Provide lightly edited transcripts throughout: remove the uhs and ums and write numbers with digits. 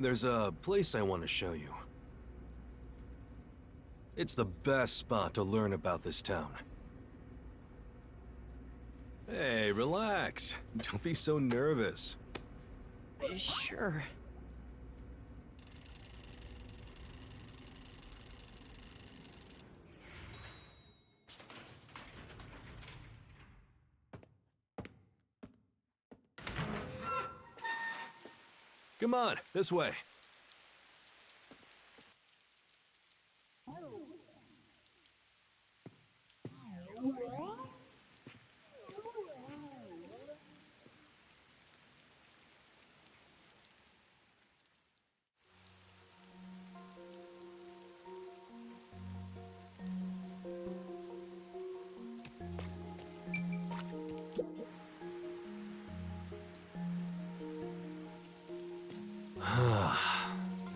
There's a place I want to show you. It's the best spot to learn about this town. Hey, relax. Don't be so nervous. Sure. Come on, this way.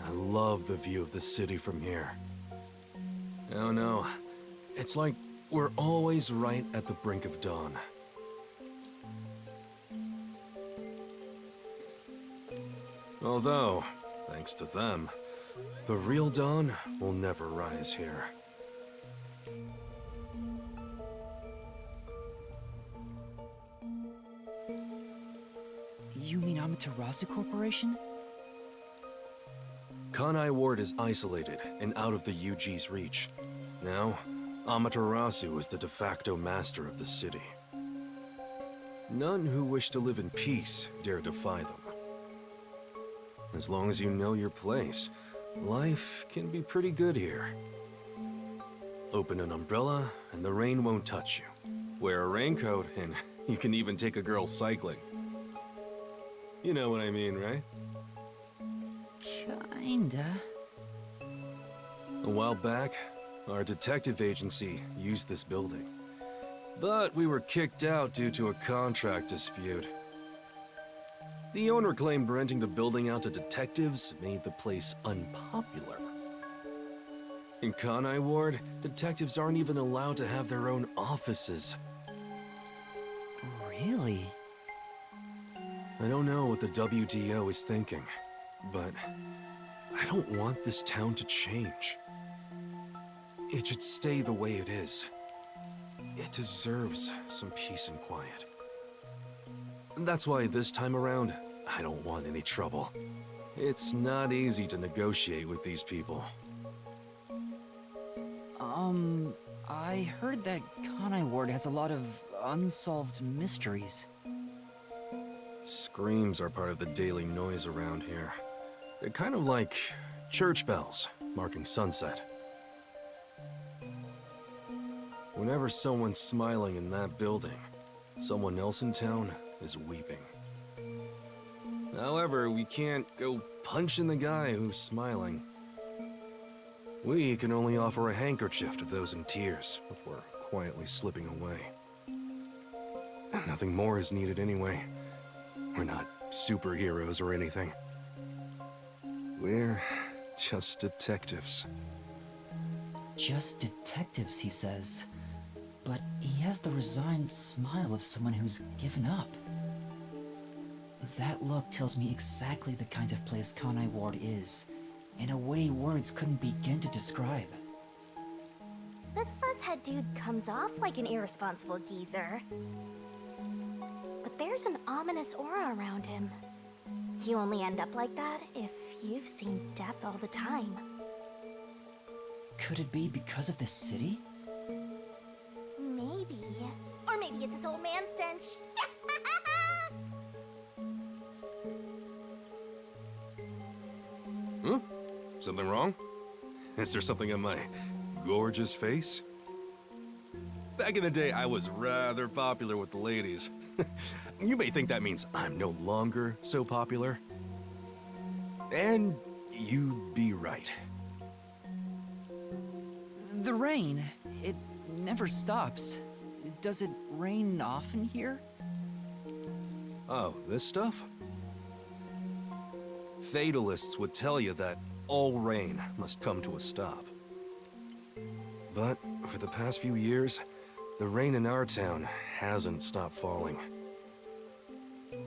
I love the view of the city from here. Oh no, it's like we're always right at the brink of dawn. Although, thanks to them, the real dawn will never rise here. You mean Amaterasu Corporation? Kanai Ward is isolated and out of the UG's reach. Now, Amaterasu is the de facto master of the city. None who wish to live in peace dare defy them. As long as you know your place, life can be pretty good here. Open an umbrella and the rain won't touch you. Wear a raincoat and you can even take a girl cycling. You know what I mean, right? Kinda. A while back, our detective agency used this building. But we were kicked out due to a contract dispute. The owner claimed renting the building out to detectives made the place unpopular. In Kanai Ward, detectives aren't even allowed to have their own offices. Really? I don't know what the WDO is thinking, but I don't want this town to change. It should stay the way it is. It deserves some peace and quiet. That's why this time around, I don't want any trouble. It's not easy to negotiate with these people. I heard that Kanai Ward has a lot of unsolved mysteries. Screams are part of the daily noise around here. They're kind of like church bells marking sunset. Whenever someone's smiling in that building, someone else in town is weeping. However, we can't go punching the guy who's smiling. We can only offer a handkerchief to those in tears before quietly slipping away. Nothing more is needed anyway. We're not superheroes or anything. We're just detectives. Just detectives, he says. But he has the resigned smile of someone who's given up. That look tells me exactly the kind of place Kanai Ward is, in a way words couldn't begin to describe. This fuzzhead dude comes off like an irresponsible geezer. But there's an ominous aura around him. You only end up like that if you've seen death all the time. Could it be because of this city? Maybe. Or maybe it's its old man stench. Huh? Something wrong? Is there something on my gorgeous face? Back in the day, I was rather popular with the ladies. You may think that means I'm no longer so popular. And you'd be right. The rain, it never stops. Does it rain often here? Oh, this stuff? Fatalists would tell you that all rain must come to a stop. But for the past few years, the rain in our town hasn't stopped falling.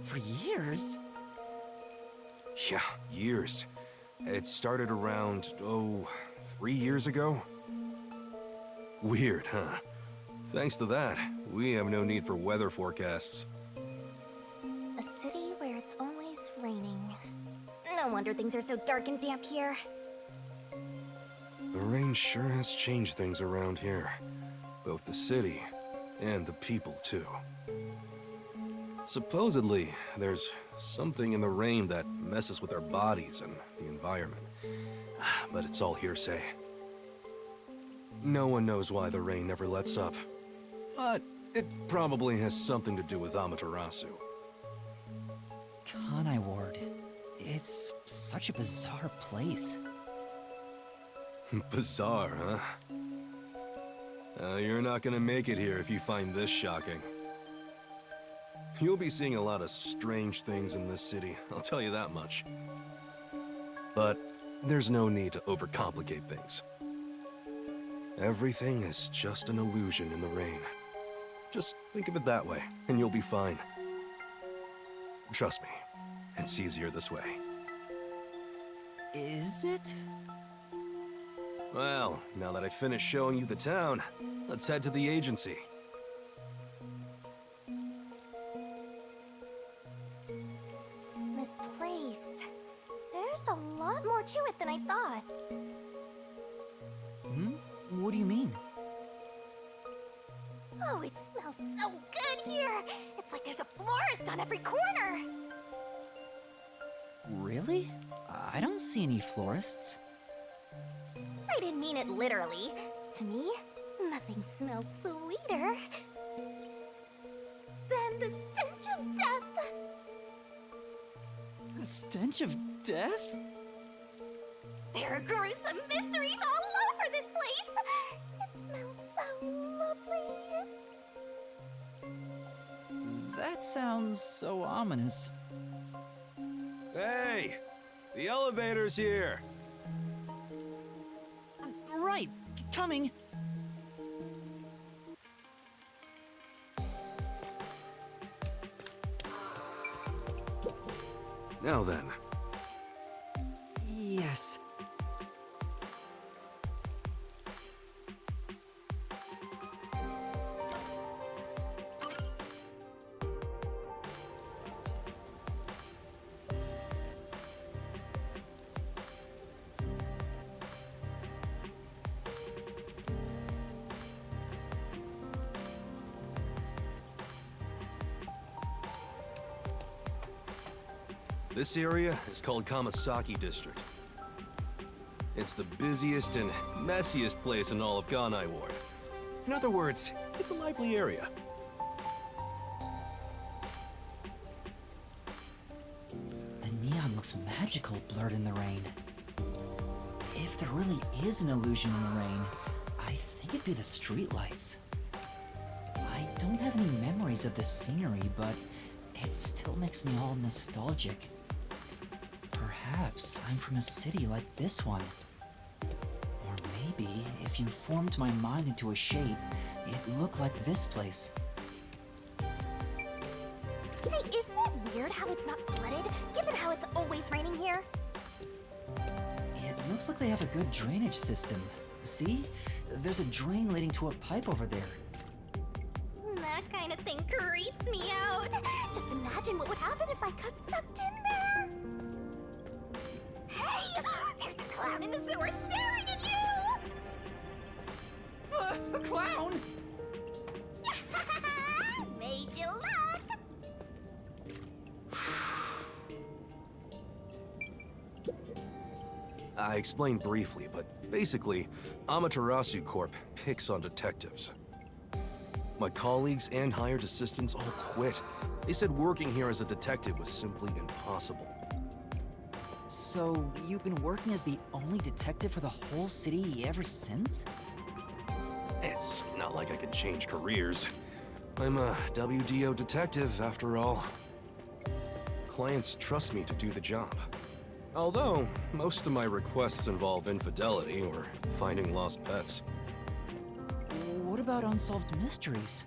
For years? Yeah, years. It started around, 3 years ago? Weird, huh? Thanks to that, we have no need for weather forecasts. A city where it's always raining. No wonder things are so dark and damp here. The rain sure has changed things around here. Both the city and the people, too. Supposedly, there's something in the rain that messes with our bodies and the environment. But it's all hearsay. No one knows why the rain never lets up. But it probably has something to do with Amaterasu. Kanai Ward. It's such a bizarre place. Bizarre, huh? You're not gonna make it here if you find this shocking. You'll be seeing a lot of strange things in this city, I'll tell you that much. But there's no need to overcomplicate things. Everything is just an illusion in the rain. Just think of it that way, and you'll be fine. Trust me, it's easier this way. Is it? Well, now that I've finished showing you the town, let's head to the agency. This place... There's a lot more to it than I thought. What do you mean? Oh, it smells so good here! It's like there's a florist on every corner! Really? I don't see any florists. I didn't mean it literally. To me, nothing smells sweeter than the stench of death! The stench of death? There are gruesome mysteries all over this place! It smells so lovely! That sounds so ominous. Hey! The elevator's here! Right, coming. Now then. Yes. This area is called Kamasaki District. It's the busiest and messiest place in all of Kanai Ward. In other words, it's a lively area. The neon looks magical blurred in the rain. If there really is an illusion in the rain, I think it'd be the streetlights. I don't have any memories of this scenery, but it still makes me all nostalgic. Perhaps I'm from a city like this one. Or maybe, if you formed my mind into a shape, it'd look like this place. Hey, isn't it weird how it's not flooded, given how it's always raining here? It looks like they have a good drainage system. See? There's a drain leading to a pipe over there. That kind of thing creeps me out. Just imagine what would happen if I got sucked in there. Hey! There's a clown in the sewer staring at you! A clown? Made you look! I explained briefly, but basically, Amaterasu Corp picks on detectives. My colleagues and hired assistants all quit. They said working here as a detective was simply impossible. So, you've been working as the only detective for the whole city ever since? It's not like I could change careers. I'm a WDO detective, after all. Clients trust me to do the job. Although, most of my requests involve infidelity or finding lost pets. What about unsolved mysteries?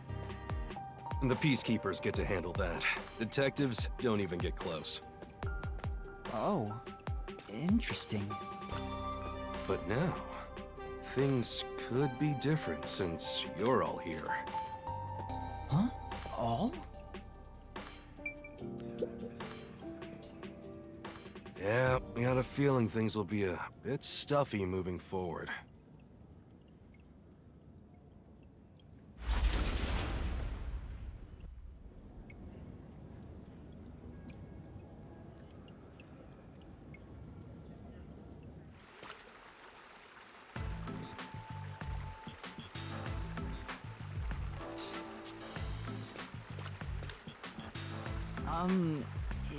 The peacekeepers get to handle that. Detectives don't even get close. Oh. Interesting. But now, things could be different since you're all here. Huh? All? Yeah, I got a feeling things will be a bit stuffy moving forward.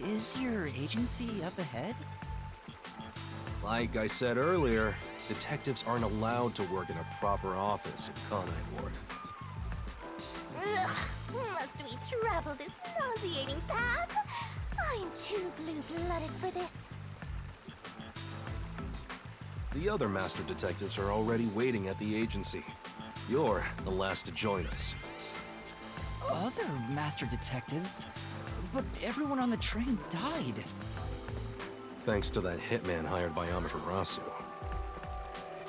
Is your agency up ahead? Like I said earlier, detectives aren't allowed to work in a proper office in Conai Ward. Ugh, must we travel this nauseating path? I'm too blue-blooded for this. The other master detectives are already waiting at the agency. You're the last to join us. Other master detectives? But everyone on the train died. Thanks to that hitman hired by Amaterasu.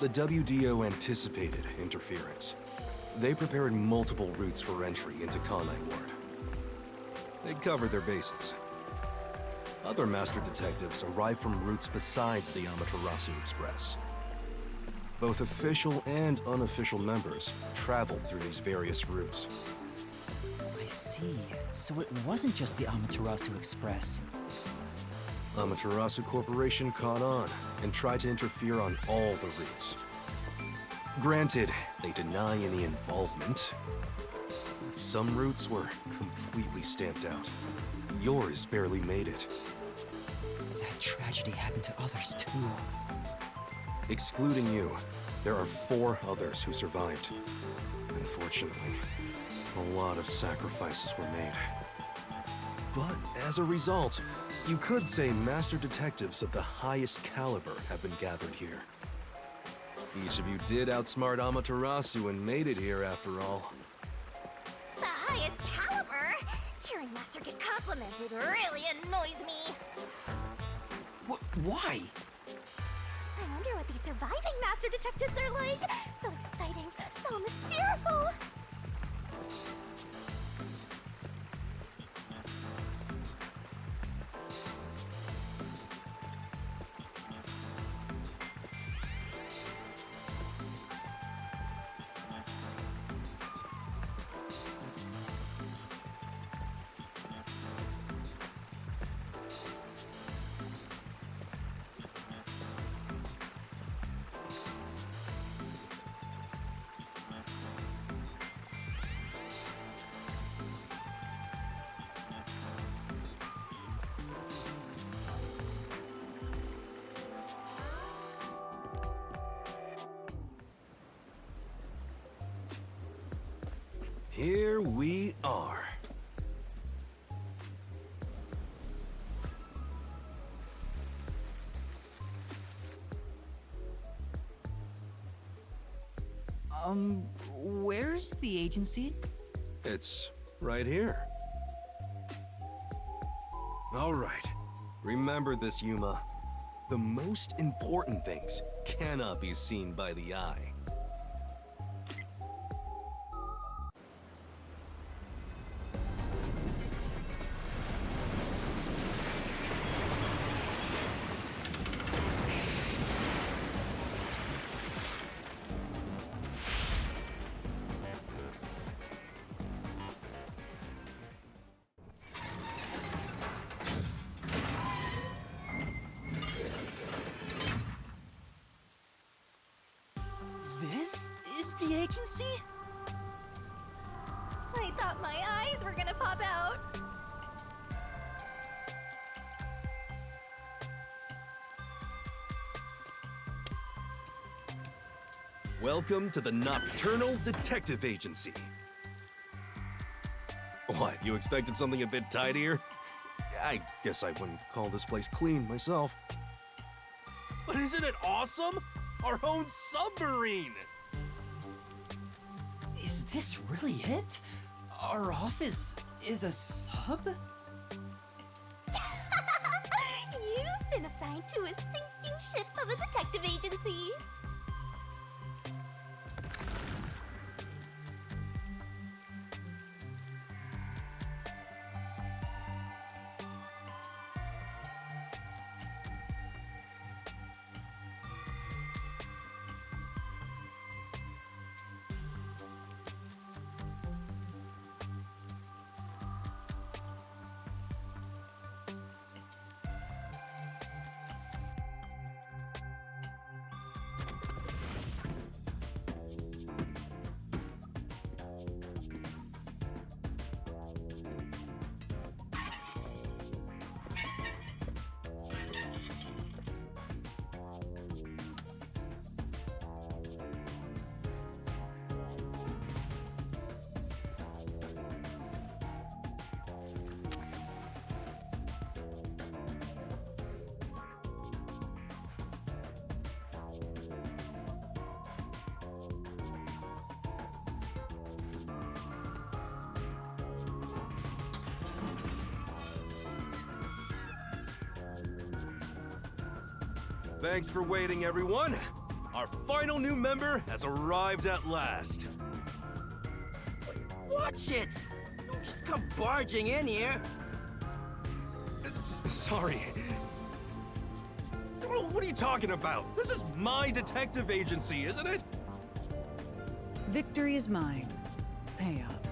The WDO anticipated interference. They prepared multiple routes for entry into Conai Ward. They covered their bases. Other master detectives arrived from routes besides the Amaterasu Express. Both official and unofficial members traveled through these various routes. I see. So it wasn't just the Amaterasu Express. Amaterasu Corporation caught on and tried to interfere on all the routes. Granted, they deny any involvement. Some routes were completely stamped out. Yours barely made it. That tragedy happened to others too. Excluding you, there are 4 others who survived. Unfortunately, a lot of sacrifices were made. But as a result, you could say master detectives of the highest caliber have been gathered here. Each of you did outsmart Amaterasu and made it here after all. The highest caliber? Hearing Master get complimented really annoys me. Why? I wonder what these surviving Master Detectives are like. So exciting, so mysteriful. Here we are. Where's the agency? It's right here. All right. Remember this, Yuma. The most important things cannot be seen by the eye. This is the agency? I thought my eyes were gonna pop out. Welcome to the Nocturnal Detective Agency. What, you expected something a bit tidier? I guess I wouldn't call this place clean myself. But isn't it awesome? Our own submarine! Is this really it? Our office is a sub? You've been assigned to a sinking ship of a detective agency. Thanks for waiting, everyone. Our final new member has arrived at last. Watch it! Don't just come barging in here. Sorry. What are you talking about? This is my detective agency, isn't it? Victory is mine. Pay up.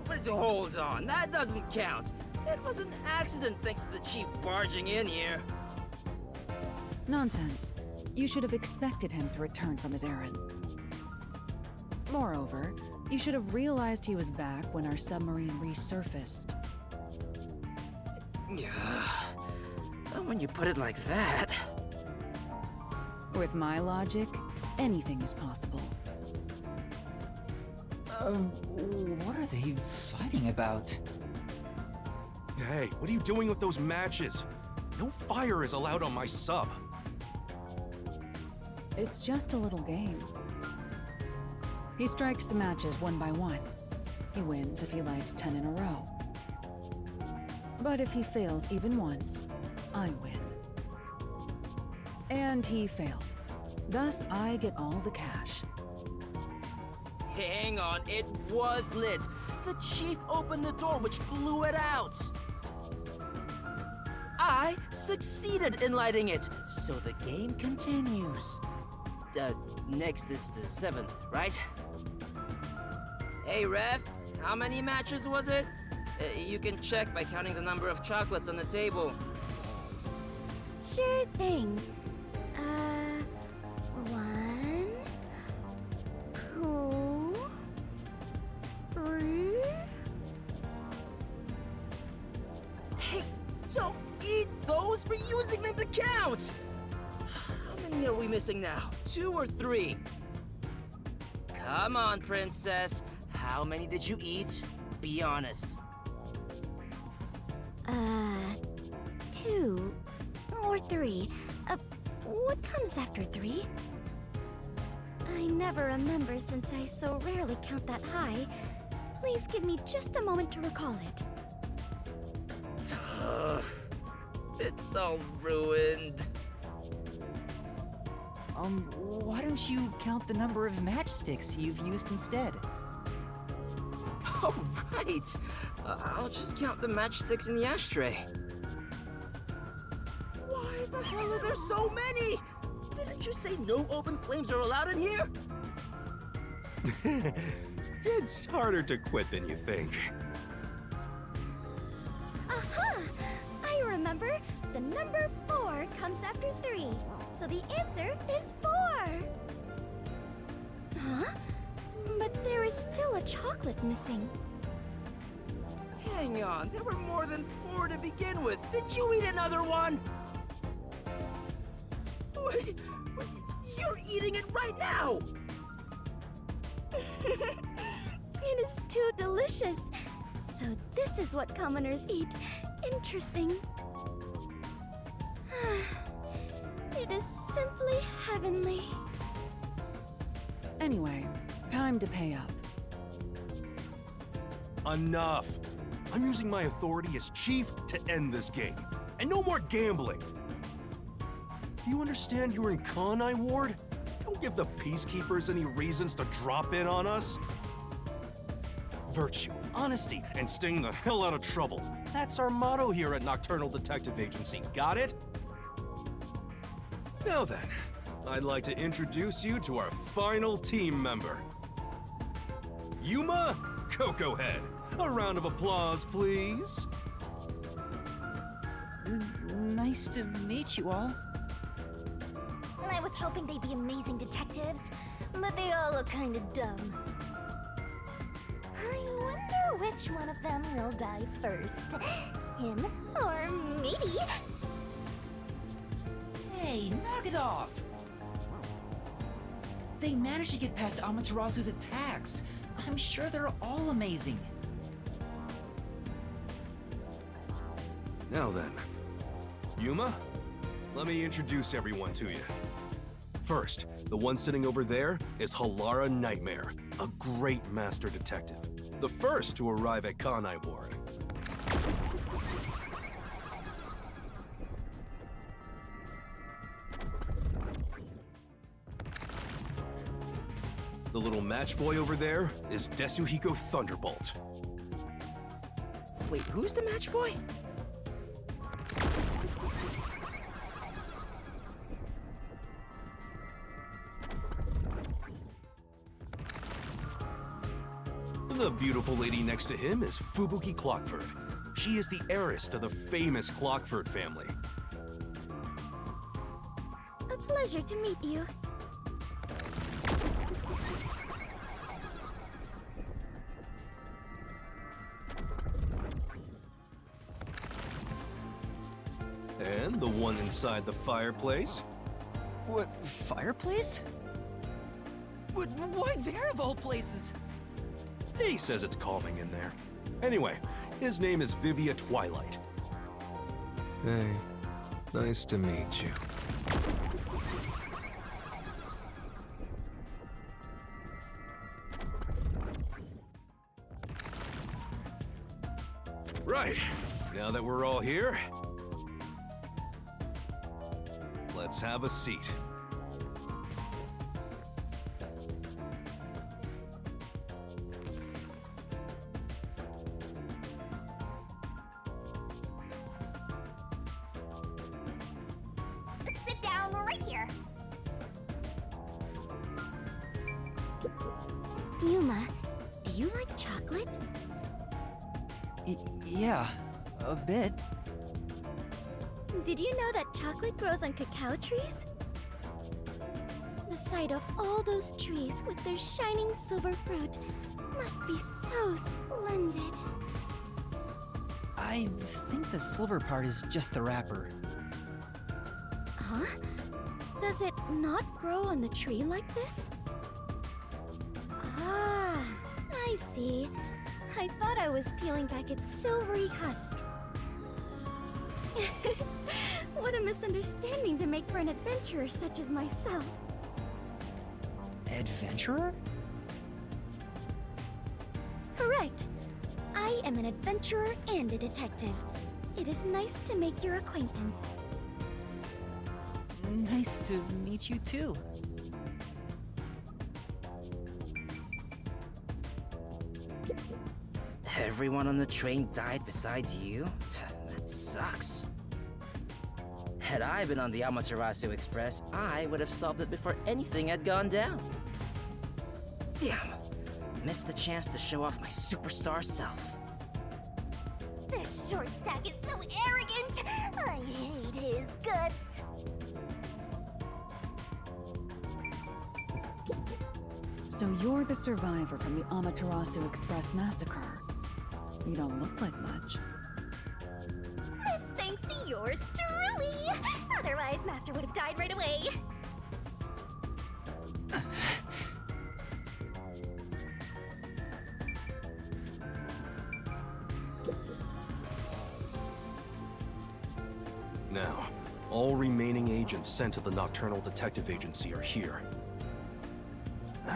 But hold on, that doesn't count. It was an accident thanks to the chief barging in here. Nonsense. You should have expected him to return from his errand. Moreover, you should have realized he was back when our submarine resurfaced. When you put it like that... With my logic, anything is possible. What are they fighting about? Hey, what are you doing with those matches? No fire is allowed on my sub. It's just a little game. He strikes the matches one by one. He wins if he lights 10 in a row. But if he fails even once, I win. And he failed. Thus, I get all the cash. Hang on, it was lit. The chief opened the door, which blew it out. I succeeded in lighting it, so the game continues. Next is the 7th, right? Hey, ref, how many matches was it? You can check by counting the number of chocolates on the table. Sure thing. 1, 2, 3. Hey, don't eat those! We're using them to count! How many are we missing now? 2 or 3? Come on, princess. How many did you eat? Be honest. 2 or 3. What comes after 3? I never remember since I so rarely count that high. Please give me just a moment to recall it. It's all ruined. Why don't you count the number of matchsticks you've used instead? Oh, right. I'll just count the matchsticks in the ashtray. Why the hell are there so many? Didn't you say no open flames are allowed in here? It's harder to quit than you think. Aha! I remember. The number 4 comes after 3. So the answer is 4. Huh? But there is still a chocolate missing. Hang on, there were more than 4 to begin with. Did you eat another one? Wait, you're eating it right now! It is too delicious. So this is what commoners eat. Interesting. It is simply heavenly. Anyway, time to pay up. Enough! I'm using my authority as chief to end this game. And no more gambling! You understand you're in Kanai Ward? Don't give the Peacekeepers any reasons to drop in on us. Virtue, honesty, and staying the hell out of trouble. That's our motto here at Nocturnal Detective Agency, got it? Now then, I'd like to introduce you to our final team member. Yuma Coco Head. A round of applause, please. Nice to meet you all. I was hoping they'd be amazing detectives, but they all look kind of dumb. I wonder which one of them will die first. Him or me? Hey, knock it off! They managed to get past Amaterasu's attacks. I'm sure they're all amazing. Now then, Yuma, let me introduce everyone to you. First, the one sitting over there is Halara Nightmare, a great master detective. The first to arrive at Kanai Ward. The little match boy over there is Desuhiko Thunderbolt. Wait, who's the match boy? The beautiful lady next to him is Fubuki Clockford. She is the heiress to the famous Clockford family. A pleasure to meet you. And the one inside the fireplace? What, fireplace? Why there of all places? He says it's calming in there. Anyway, his name is Vivia Twilight. Hey, nice to meet you. Right, now that we're all here, let's have a seat. Sit down right here. Yuma, do you like chocolate? Yeah, a bit. Did you know that chocolate grows on cacao trees? The sight of all those trees with their shining silver fruit must be so splendid. I think the silver part is just the wrapper. Huh? Does it not grow on the tree like this? Ah, I see. I thought I was peeling back its silvery husk. What a misunderstanding to make for an adventurer such as myself. Adventurer? Correct. I am an adventurer and a detective. It is nice to make your acquaintance. Nice to meet you too. Everyone on the train died besides you? That sucks. Had I been on the Amaterasu Express, I would have solved it before anything had gone down. Damn! Missed the chance to show off my superstar self. This short stack is so arrogant! I hate his guts! So you're the survivor from the Amaterasu Express massacre. You don't look like much. That's thanks to yours truly! Otherwise, Master would have died right away. Now, all remaining agents sent to the Nocturnal Detective Agency are here.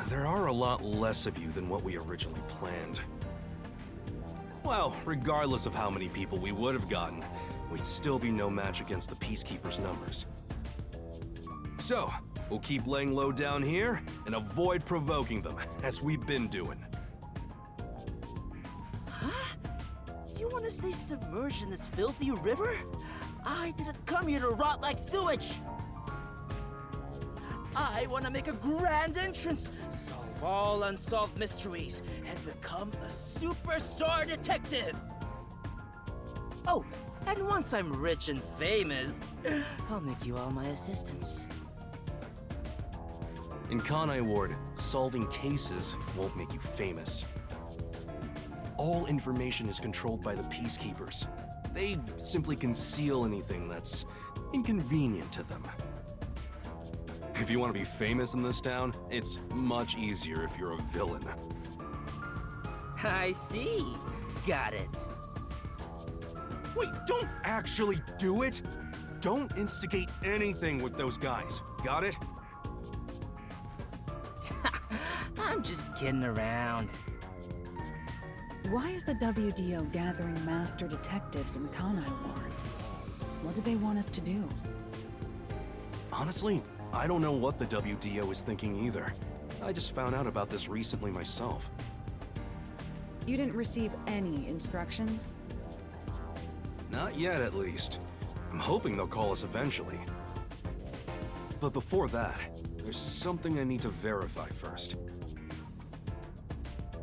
There are a lot less of you than what we originally planned. Well, regardless of how many people we would have gotten, we'd still be no match against the Peacekeepers' numbers. So, we'll keep laying low down here and avoid provoking them, as we've been doing. Huh? You want to stay submerged in this filthy river? I didn't come here to rot like sewage! I want to make a grand entrance, solve all unsolved mysteries, and become a superstar detective! Oh, and once I'm rich and famous, I'll make you all my assistants. In Kanai Ward, solving cases won't make you famous. All information is controlled by the Peacekeepers. They simply conceal anything that's inconvenient to them. If you want to be famous in this town, it's much easier if you're a villain. I see. Got it. Wait, don't actually do it! Don't instigate anything with those guys, got it? I'm just kidding around. Why is the WDO gathering master detectives in Kanai Ward? What do they want us to do? Honestly, I don't know what the WDO is thinking either. I just found out about this recently myself. You didn't receive any instructions? Not yet, at least. I'm hoping they'll call us eventually. But before that, there's something I need to verify first.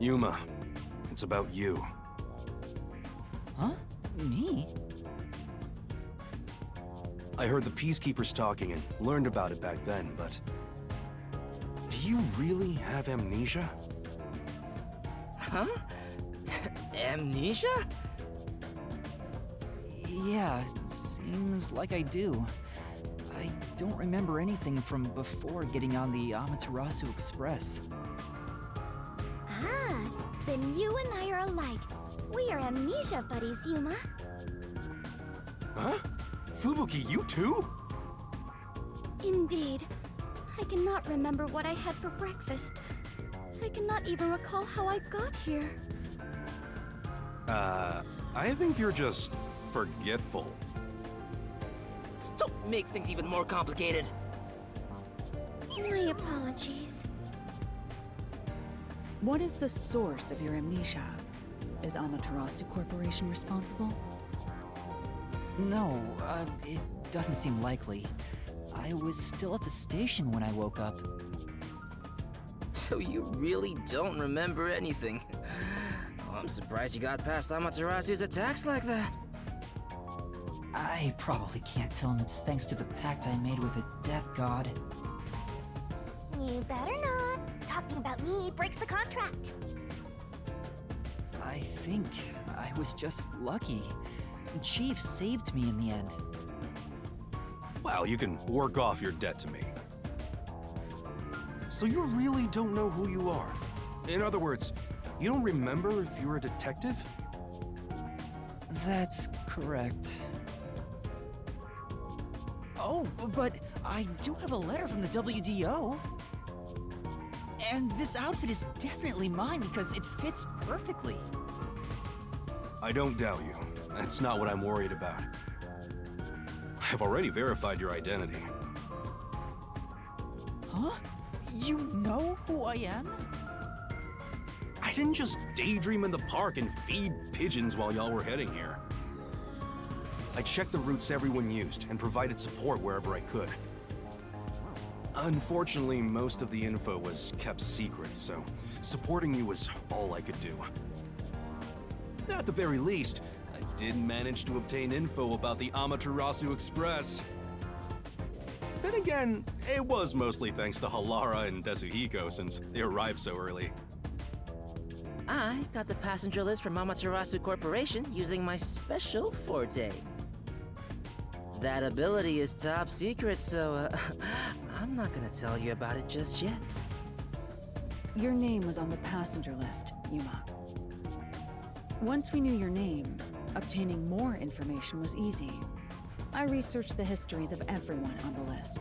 Yuma, it's about you. Huh? Me? I heard the Peacekeepers talking and learned about it back then, but... do you really have amnesia? Huh? Amnesia? Yeah, seems like I do. I don't remember anything from before getting on the Amaterasu Express. Ah, then you and I are alike. We are amnesia buddies, Yuma. Huh? Fubuki, you too? Indeed. I cannot remember what I had for breakfast. I cannot even recall how I got here. I think you're just forgetful. Don't make things even more complicated. My apologies. What is the source of your amnesia? Is Amaterasu Corporation responsible? No, it doesn't seem likely. I was still at the station when I woke up. So you really don't remember anything. I'm surprised you got past Amaterasu's attacks like that. I probably can't tell him it's thanks to the pact I made with the Death God. You better not. Talking about me breaks the contract. I think I was just lucky. Chief saved me in the end. Well, you can work off your debt to me. So you really don't know who you are? In other words, you don't remember if you're a detective? That's correct. Oh, but I do have a letter from the WDO. And this outfit is definitely mine because it fits perfectly. I don't doubt you. That's not what I'm worried about. I've already verified your identity. Huh? You know who I am? I didn't just daydream in the park and feed pigeons while y'all were heading here. I checked the routes everyone used and provided support wherever I could. Unfortunately, most of the info was kept secret, so supporting you was all I could do. At the very least, I did manage to obtain info about the Amaterasu Express. Then again, it was mostly thanks to Halara and Desuhiko since they arrived so early. I got the passenger list from Amaterasu Corporation using my special forte. That ability is top secret, so I'm not gonna tell you about it just yet. Your name was on the passenger list, Yuma. Once we knew your name, obtaining more information was easy. I researched the histories of everyone on the list.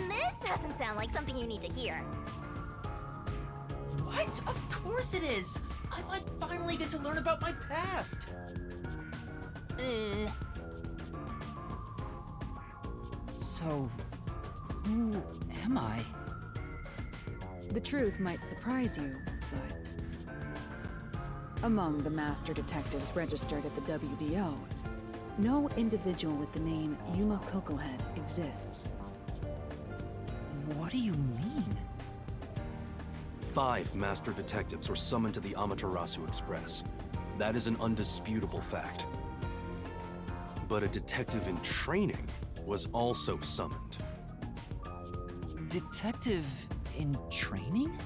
This doesn't sound like something you need to hear. What? Of course it is! I might finally get to learn about my past! So, who am I? The truth might surprise you, but among the master detectives registered at the WDO, no individual with the name Yuma Cocohead exists. What do you mean? 5 master detectives were summoned to the Amaterasu Express. That is an undisputable fact. But a detective in training was also summoned. Detective in training?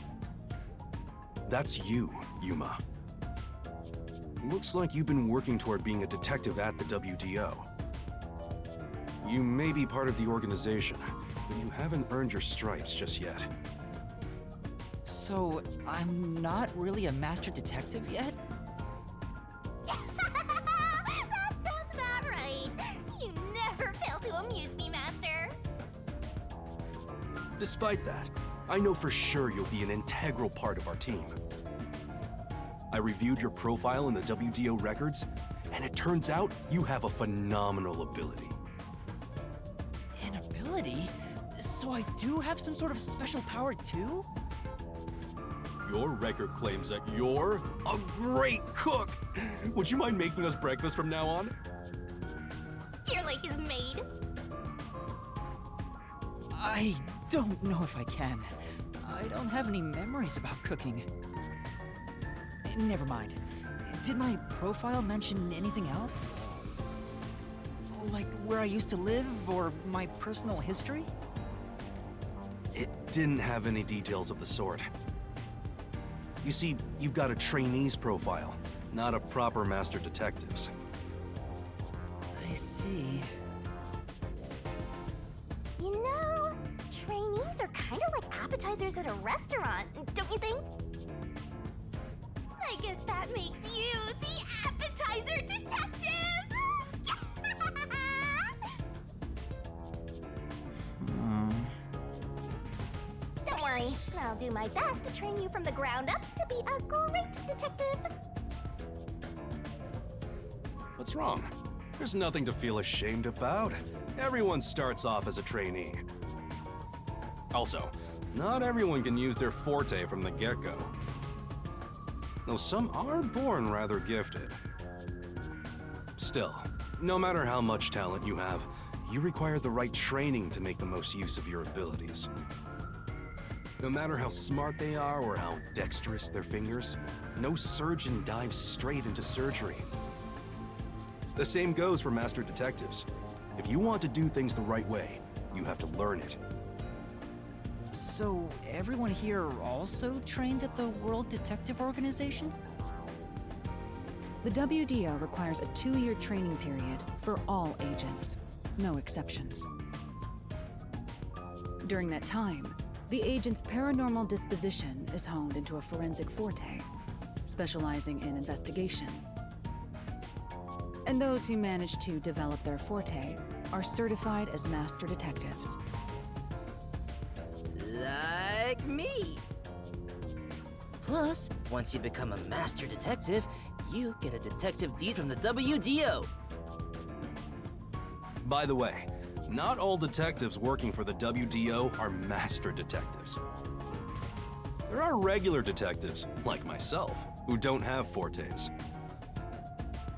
That's you, Yuma. Looks like you've been working toward being a detective at the WDO. You may be part of the organization, but you haven't earned your stripes just yet. So, I'm not really a master detective yet? That sounds about right. You never fail to amuse me, Master. Despite that, I know for sure you'll be an integral part of our team. I reviewed your profile in the WDO records, and it turns out you have a phenomenal ability. An ability? So I do have some sort of special power too? Your record claims that you're a great cook. Would you mind making us breakfast from now on? Your lake is made. I don't know if I can. I don't have any memories about cooking. Never mind. Did my profile mention anything else? Like where I used to live or my personal history? It didn't have any details of the sort. You see, you've got a trainee's profile, not a proper master detective's. I see. You know, trainees are kind of like appetizers at a restaurant, don't you think? I guess that makes you the appetizer detective! Don't worry, I'll do my best to train you from the ground up to be a great detective. What's wrong? There's nothing to feel ashamed about. Everyone starts off as a trainee. Also, not everyone can use their forte from the get-go. Though some are born rather gifted. Still, no matter how much talent you have, you require the right training to make the most use of your abilities. No matter how smart they are or how dexterous their fingers, no surgeon dives straight into surgery. The same goes for master detectives. If you want to do things the right way, you have to learn it. So everyone here also trains at the World Detective Organization? The WDO requires a 2-year training period for all agents, no exceptions. During that time, the agent's paranormal disposition is honed into a forensic forte, specializing in investigation. And those who manage to develop their forte are certified as master detectives. Like me. Plus, once you become a master detective, you get a detective deed from the WDO. By the way, not all detectives working for the WDO are master detectives. There are regular detectives, like myself, who don't have fortes.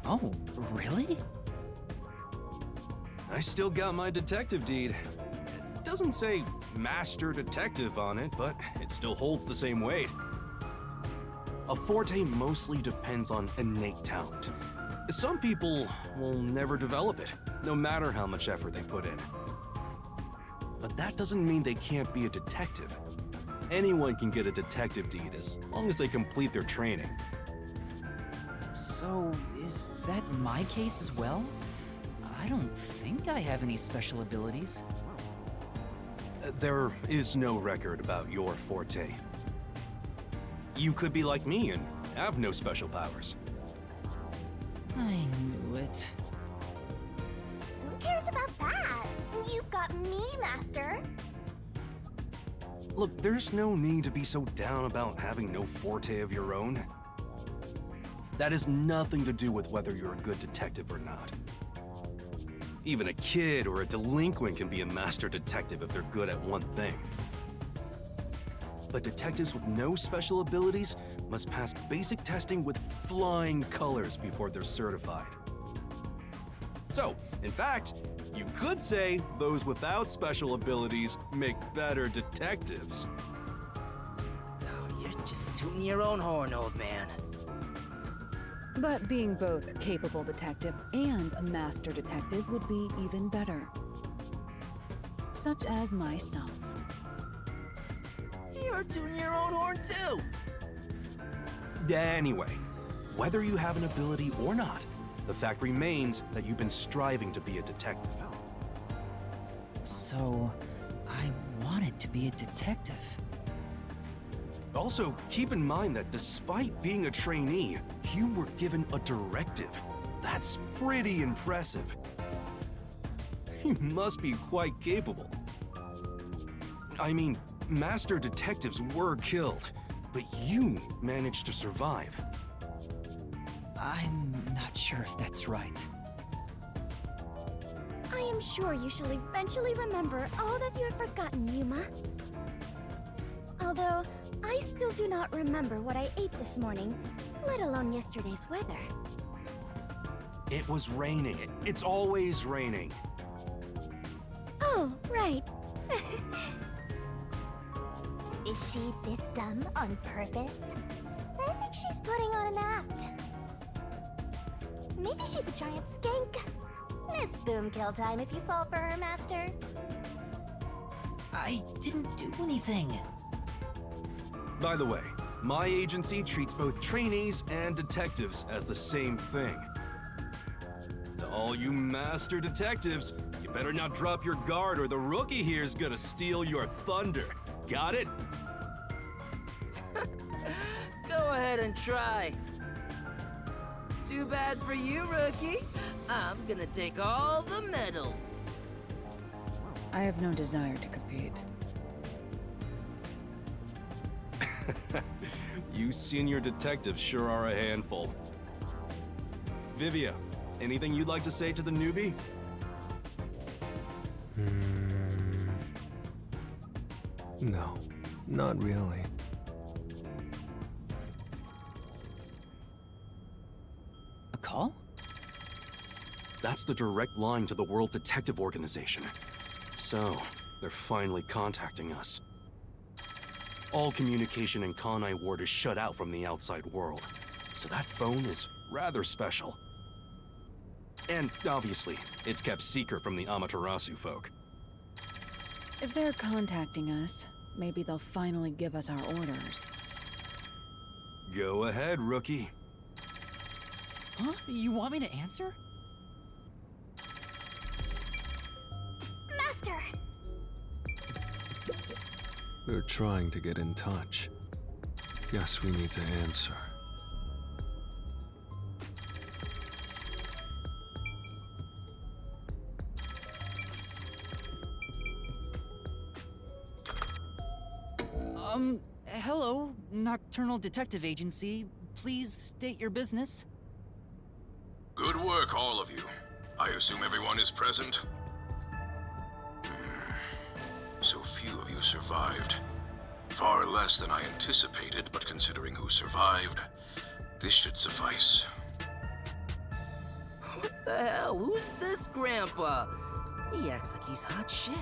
Oh, really? I still got my detective deed. It doesn't say master detective on it, but it still holds the same weight. A forte mostly depends on innate talent. Some people will never develop it, no matter how much effort they put in. But that doesn't mean they can't be a detective. Anyone can get a detective deed as long as they complete their training. So, is that my case as well? I don't think I have any special abilities. There is no record about your forte. You could be like me and have no special powers. I knew it. Who cares about that? You've got me, Master. Look, there's no need to be so down about having no forte of your own. That has nothing to do with whether you're a good detective or not. Even a kid or a delinquent can be a master detective if they're good at one thing. But detectives with no special abilities must pass basic testing with flying colors before they're certified. So, in fact, you could say those without special abilities make better detectives. Oh, you're just tooting your own horn, old man. But being both a capable detective and a master detective would be even better. Such as myself. You're tooting your own horn, too. Anyway, whether you have an ability or not, the fact remains that you've been striving to be a detective. So, I wanted to be a detective. Also, keep in mind that despite being a trainee, you were given a directive. That's pretty impressive. You must be quite capable. I mean, master detectives were killed, but you managed to survive. I'm not sure if that's right. I am sure you shall eventually remember all that you have forgotten, Yuma. Although, I still do not remember what I ate this morning, let alone yesterday's weather. It was raining. It's always raining. Oh, right. Is she this dumb on purpose? I think she's putting on an act. Maybe she's a giant skank. It's boom kill time if you fall for her, Master. I didn't do anything. By the way, my agency treats both trainees and detectives as the same thing. To all you master detectives, you better not drop your guard or the rookie here's gonna steal your thunder. Got it? Go ahead and try. Too bad for you, rookie. I'm gonna take all the medals. I have no desire to compete. You senior detectives sure are a handful. Vivia, anything you'd like to say to the newbie? No, not really. A call? That's the direct line to the World Detective Organization. So, they're finally contacting us. All communication in Kanai Ward is shut out from the outside world, so that phone is rather special. And obviously, it's kept secret from the Amaterasu folk. If they're contacting us, maybe they'll finally give us our orders. Go ahead, rookie. Huh? You want me to answer? Master! They're trying to get in touch. Guess we need to answer. Hello, Nocturnal Detective Agency. Please state your business. Good work, all of you. I assume everyone is present? So few of you survived. Far less than I anticipated, but considering who survived, this should suffice. What the hell? Who's this grandpa? He acts like he's hot shit.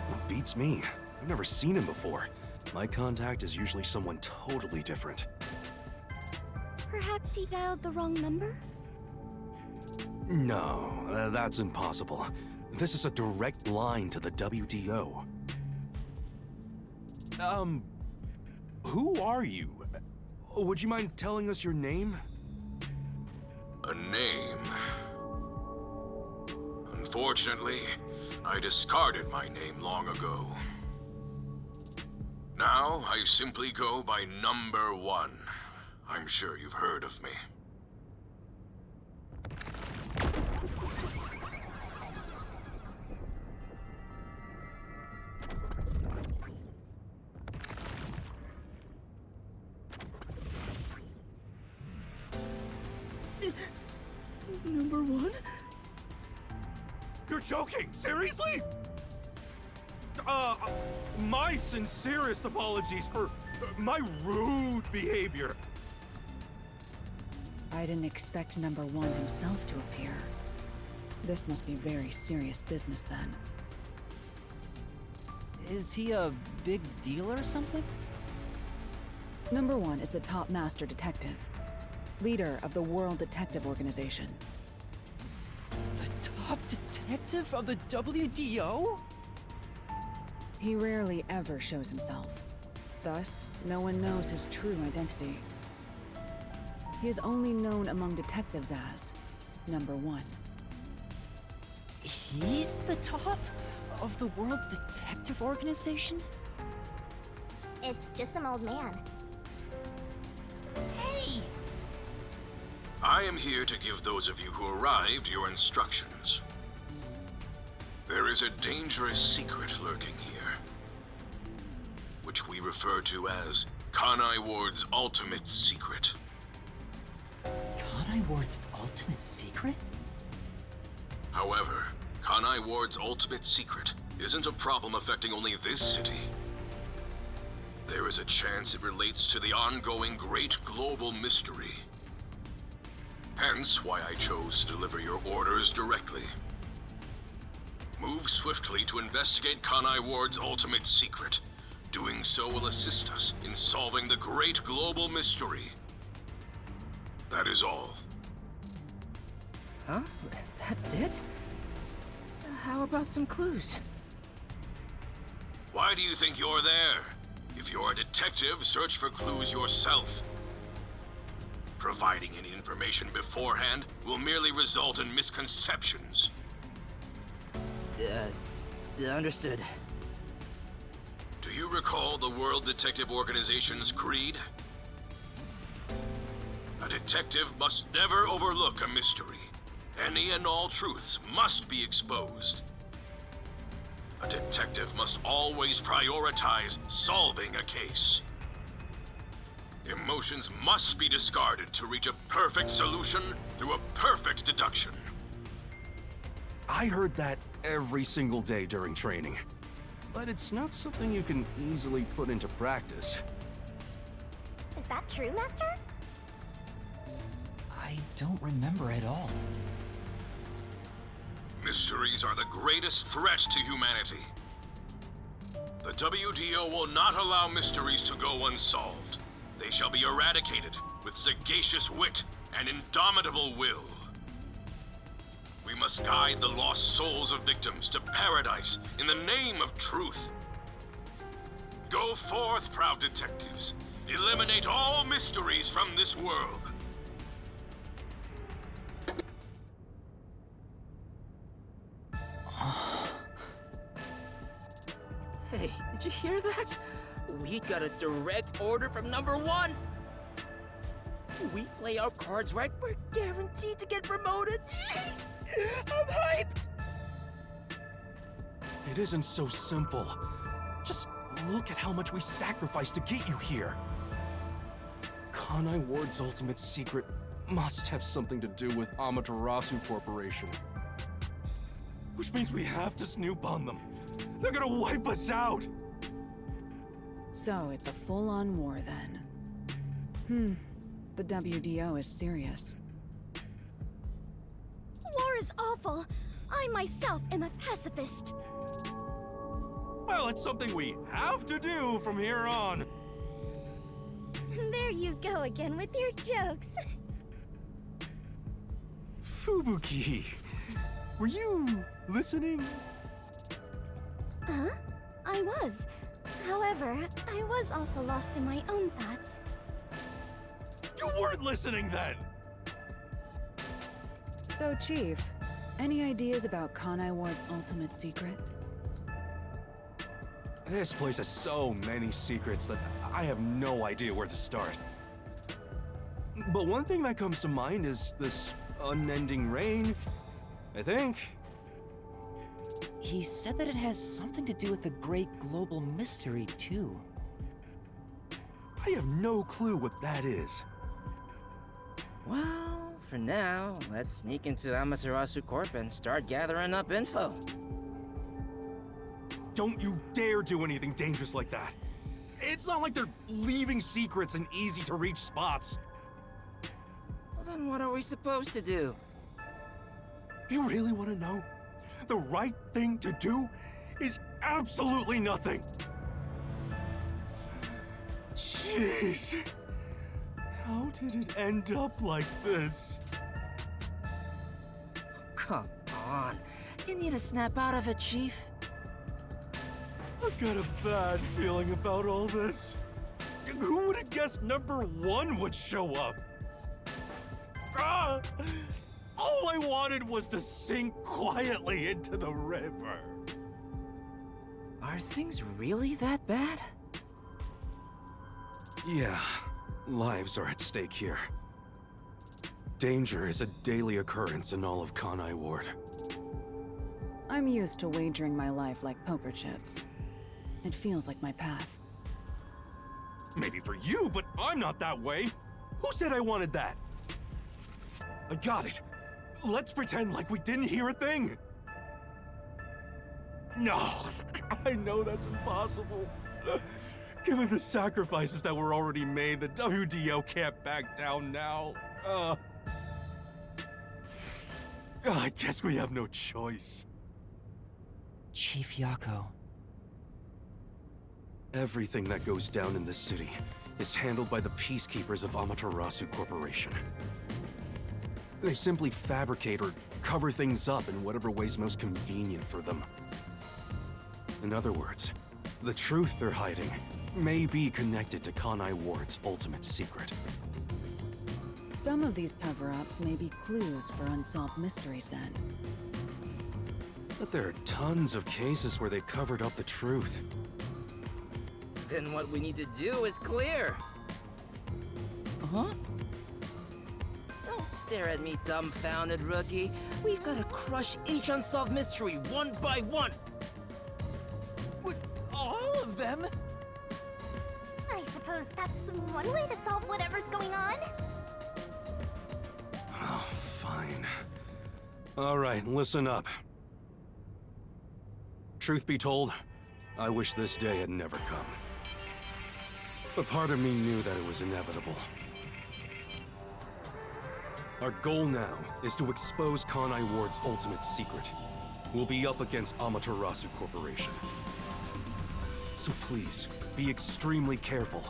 What beats me? I've never seen him before. My contact is usually someone totally different. Perhaps he dialed the wrong number? No, that's impossible. This is a direct line to the WDO. Who are you? Would you mind telling us your name? A name. Unfortunately, I discarded my name long ago. Now, I simply go by Number 1. I'm sure you've heard of me. You're joking? Seriously? My sincerest apologies for my rude behavior. I didn't expect number one himself to appear. This must be very serious business then. Is he a big deal or something? Number one is the top master detective, leader of the World Detective Organization. The top detective of the WDO? He rarely ever shows himself. Thus, no one knows his true identity. He is only known among detectives as number one. He's the top of the World Detective Organization? It's just some old man. Hey! I am here to give those of you who arrived your instructions. There is a dangerous secret lurking here, which we refer to as Kanai Ward's ultimate secret. Kanai Ward's ultimate secret? However, Kanai Ward's ultimate secret isn't a problem affecting only this city. There is a chance it relates to the ongoing great global mystery. Hence why I chose to deliver your orders directly. Move swiftly to investigate Kanai Ward's ultimate secret. Doing so will assist us in solving the great global mystery. That is all. Huh? That's it? How about some clues? Why do you think you're there? If you're a detective, search for clues yourself. Providing any information beforehand will merely result in misconceptions. Understood. Do you recall the World Detective Organization's creed? A detective must never overlook a mystery. Any and all truths must be exposed. A detective must always prioritize solving a case. Emotions must be discarded to reach a perfect solution through a perfect deduction. I heard that every single day during training. But it's not something you can easily put into practice. Is that true, Master? I don't remember at all. Mysteries are the greatest threat to humanity. The WDO will not allow mysteries to go unsolved. They shall be eradicated with sagacious wit and indomitable will. We must guide the lost souls of victims to paradise in the name of truth. Go forth, proud detectives. Eliminate all mysteries from this world. Hey, did you hear that? We got a direct order from number one. We play our cards right, we're guaranteed to get promoted. I'm hyped. It isn't so simple. Just look at how much we sacrificed to get you here. Kanai Ward's ultimate secret must have something to do with Amaterasu Corporation. Which means we have to snoop on them. They're gonna wipe us out! So it's a full-on war then. The WDO is serious. War is awful. I myself am a pacifist. Well, it's something we have to do from here on. There you go again with your jokes. Fubuki, were you listening? Huh? I was. However, I was also lost in my own thoughts. You weren't listening then! So, Chief, any ideas about Kanai Ward's ultimate secret? This place has so many secrets that I have no idea where to start. But one thing that comes to mind is this unending rain, I think. He said that it has something to do with the great global mystery, too. I have no clue what that is. Well, For now, let's sneak into Amaterasu Corp and start gathering up info. Don't you dare do anything dangerous like that. It's not like they're leaving secrets in easy-to-reach spots. Well, then what are we supposed to do? You really want to know? The right thing to do is absolutely nothing. Jeez. How did it end up like this? Come on. You need to snap out of it, Chief. I've got a bad feeling about all this. Who would have guessed number 1 would show up? Ah! All I wanted was to sink quietly into the river. Are things really that bad? Yeah, lives are at stake here. Danger is a daily occurrence in all of Kanai Ward. I'm used to wagering my life like poker chips. It feels like my path. Maybe for you, but I'm not that way. Who said I wanted that? I got it. Let's pretend like we didn't hear a thing. No, I know that's impossible. Given the sacrifices that were already made, the WDO can't back down now. I guess we have no choice. Chief Yako. Everything that goes down in this city is handled by the peacekeepers of Amaterasu Corporation. They simply fabricate or cover things up in whatever way's most convenient for them. In other words, the truth they're hiding may be connected to Kanai Ward's ultimate secret. Some of these cover-ups may be clues for unsolved mysteries then. But there are tons of cases where they covered up the truth. Then what we need to do is clear. Huh? Don't stare at me, dumbfounded rookie. We've got to crush each unsolved mystery one by one. What? All of them? I suppose that's one way to solve whatever's going on. Oh, fine. All right, listen up. Truth be told, I wish this day had never come. But part of me knew that it was inevitable. Our goal now is to expose Kanai Ward's ultimate secret. We'll be up against Amaterasu Corporation. So please, be extremely careful.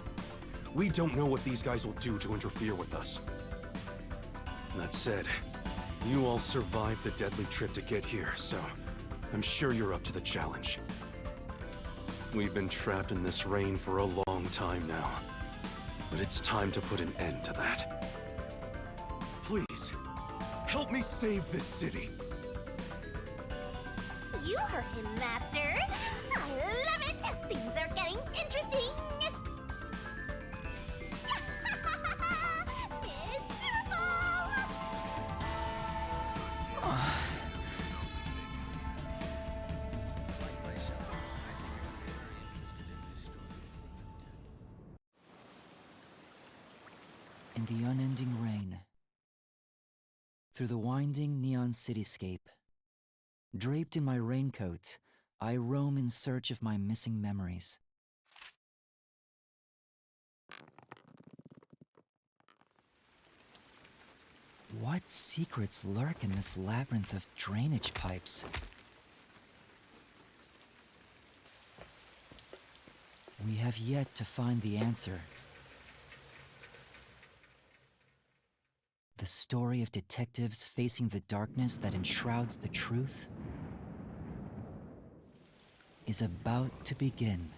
We don't know what these guys will do to interfere with us. That said, you all survived the deadly trip to get here, so I'm sure you're up to the challenge. We've been trapped in this rain for a long time now, but it's time to put an end to that. Please, help me save this city. You heard him, Master. I love it. Things are getting interesting. In the unending rain, through the winding neon cityscape, draped in my raincoat, I roam in search of my missing memories. What secrets lurk in this labyrinth of drainage pipes? We have yet to find the answer. The story of detectives facing the darkness that enshrouds the truth is about to begin.